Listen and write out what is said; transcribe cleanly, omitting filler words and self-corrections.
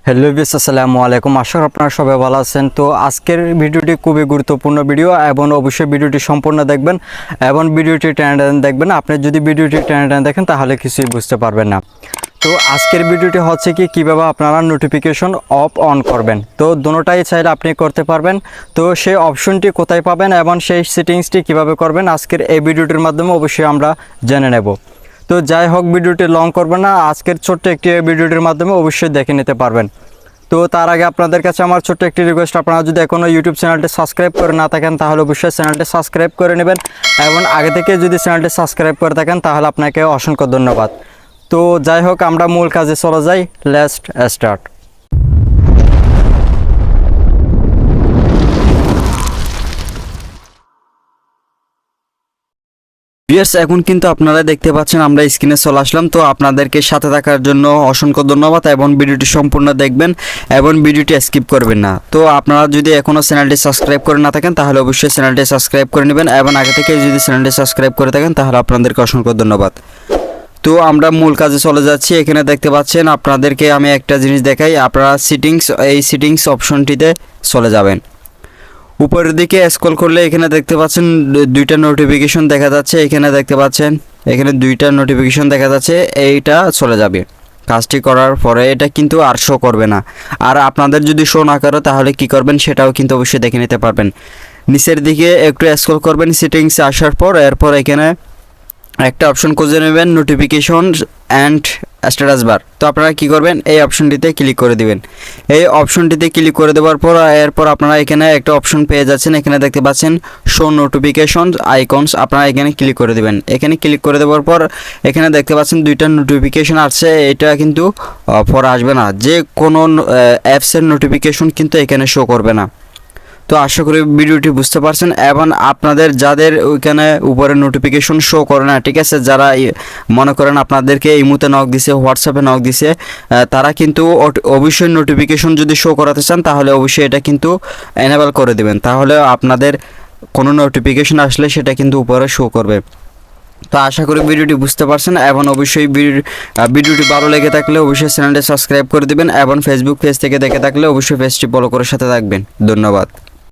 Hello বিস আসসালামু আলাইকুম। আশা করি আপনারা সবাই ভালো আছেন। তো আজকের ভিডিওটি খুবই গুরুত্বপূর্ণ ভিডিও এবং অবশ্যই ভিডিওটি সম্পূর্ণ দেখবেন এবং ভিডিওটি টেনে দেখবেন। আপনি যদি ভিডিওটি টেনে দেখেন তাহলে কিছুই বুঝতে পারবেন না। তো আজকের ভিডিওটি হচ্ছে কি কিভাবে আপনারা নোটিফিকেশন অফ অন করবেন। তো দুটোটাই চাইলে আপনি করতে পারবেন। তো সেই অপশনটি কোথায় পাবেন এবং সেই সেটিংসটি কিভাবে করবেন আজকের এই ভিডিওটির মাধ্যমে অবশ্যই আমরা জেনে নেব। তো যাই হোক, ভিডিওটি লং করবেন না, আজকের ছোট্ট একটি ভিডিওটির মাধ্যমে অবশ্যই দেখে নিতে পারবেন। তো তার আগে আপনাদের কাছে আমার ছোট্ট একটি রিকোয়েস্ট, আপনারা যদি এখনও ইউটিউব চ্যানেলটি সাবস্ক্রাইব করে না থাকেন তাহলে অবশ্যই চ্যানেলটি সাবস্ক্রাইব করে নেবেন এবং আগে থেকে যদি চ্যানেলটি সাবস্ক্রাইব করে থাকেন তাহলে আপনাকে অসংখ্য ধন্যবাদ। তো যাই হোক, আমরা মূল কাজে চলে যাই। Let's start. ভিউয়ার্স, এখন কিন্তু আপনারা দেখতে পাচ্ছেন আমরা স্ক্রিনে চলে আসলাম। তো আপনাদেরকে সাথে থাকার জন্য অসংখ্য ধন্যবাদ এবং ভিডিওটি সম্পূর্ণ দেখবেন এবং ভিডিওটি স্কিপ করবেন না। তো আপনারা যদি এখনও চ্যানেলটি সাবস্ক্রাইব করে না থাকেন তাহলে অবশ্যই চ্যানেলটি সাবস্ক্রাইব করে নেবেন এবং আগে থেকে যদি চ্যানেলটি সাবস্ক্রাইব করে থাকেন তাহলে আপনাদেরকে অসংখ্য ধন্যবাদ। তো আমরা মূল কাজে চলে যাচ্ছি। এখানে দেখতে পাচ্ছেন আপনাদেরকে আমি একটা জিনিস দেখাই। আপনারা এই সিটিংস অপশনটিতে চলে যাবেন। উপরের দিকে স্ক্রল করলে এখানে দেখতে পাচ্ছেন দুইটা নোটিফিকেশন দেখা যাচ্ছে। এখানে দেখতে পাচ্ছেন এখানে দুইটা নোটিফিকেশন দেখা যাচ্ছে। এইটা চলে যাবে কাজটি করার পরে, এটা কিন্তু আর শো করবে না। আর আপনাদের যদি শো না করে তাহলে কি করবেন সেটাও কিন্তু অবশ্যই দেখে নিতে পারবেন। নিচের দিকে একটু স্ক্রল করবেন সেটিংসে আসার পর, এরপর এখানে একটা অপশন খুঁজে নেবেন নোটিফিকেশন অ্যান্ড স্ট্যাটাস বার। তো আপনারা কি করবেন, এই অপশনটিতে ক্লিক করে দিবেন। এই অপশনটিতে ক্লিক করে দেওয়ার পর এরপর আপনারা এখানে একটা অপশন পেয়ে যাচ্ছেন। এখানে দেখতে পাচ্ছেন শো নোটিফিকেশন আইকনস, আপনারা এখানে ক্লিক করে দিবেন। এখানে ক্লিক করে দেওয়ার পর এখানে দেখতে পাচ্ছেন দুইটা নোটিফিকেশন আসছে। এটা কিন্তু পরে আসবে না, যে কোনো অ্যাপসের নোটিফিকেশন কিন্তু এখানে শো করবে না। তো আশা করি ভিডিওটি বুঝতে পারছেন এবং আপনাদের যাদের ওইখানে উপরে নোটিফিকেশন শো করে না, ঠিক আছে, যারা মনে করেন আপনাদেরকে ইমোতে নক দিছে, হোয়াটসঅ্যাপে নক দিছে, তারা কিন্তু অবশ্যই নোটিফিকেশন যদি শো করাতে চান তাহলে অবশ্যই এটা কিন্তু এনেবল করে দেবেন। তাহলে আপনাদের কোনো নোটিফিকেশন আসলে সেটা কিন্তু উপরে শো করবে। তো আশা করি ভিডিওটি বুঝতে পারছেন এবং অবশ্যই ভিডিওটি ভালো লেগে থাকলে অবশ্যই চ্যানেলটি সাবস্ক্রাইব করে দেবেন এবং ফেসবুক পেজ থেকে দেখে থাকলে অবশ্যই পেজটি ফলো করে সাথে থাকবেন। ধন্যবাদ।